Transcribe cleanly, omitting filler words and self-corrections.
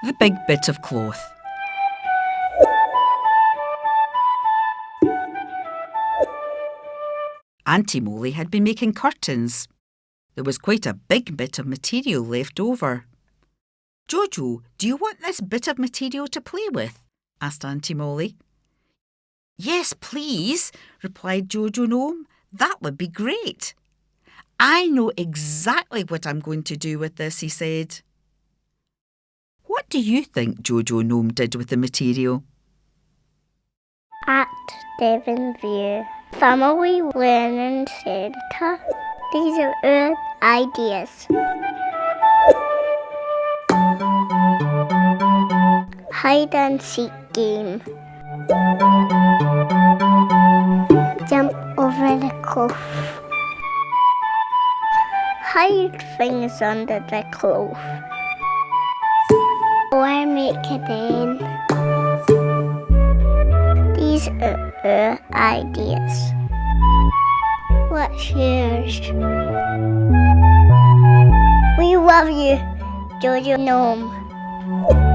the big bit of cloth. Aunty Molly had been making curtains. There was quite a big bit of material left over. "Jojo, do you want this bit of material to play with?" asked Aunty Molly. "Yes, please," replied JoJo Gnome. "That would be great." "I know exactly what I'm going to do with this," he said. What do you think JoJo Gnome did with the material? At Devonview Family Learning Centre, these are our ideas. Hide and seek game. Jump over the cloth. Hide things under the cloth. Or make a den. These are our ideas. What's yours? We love you, JoJo Gnome.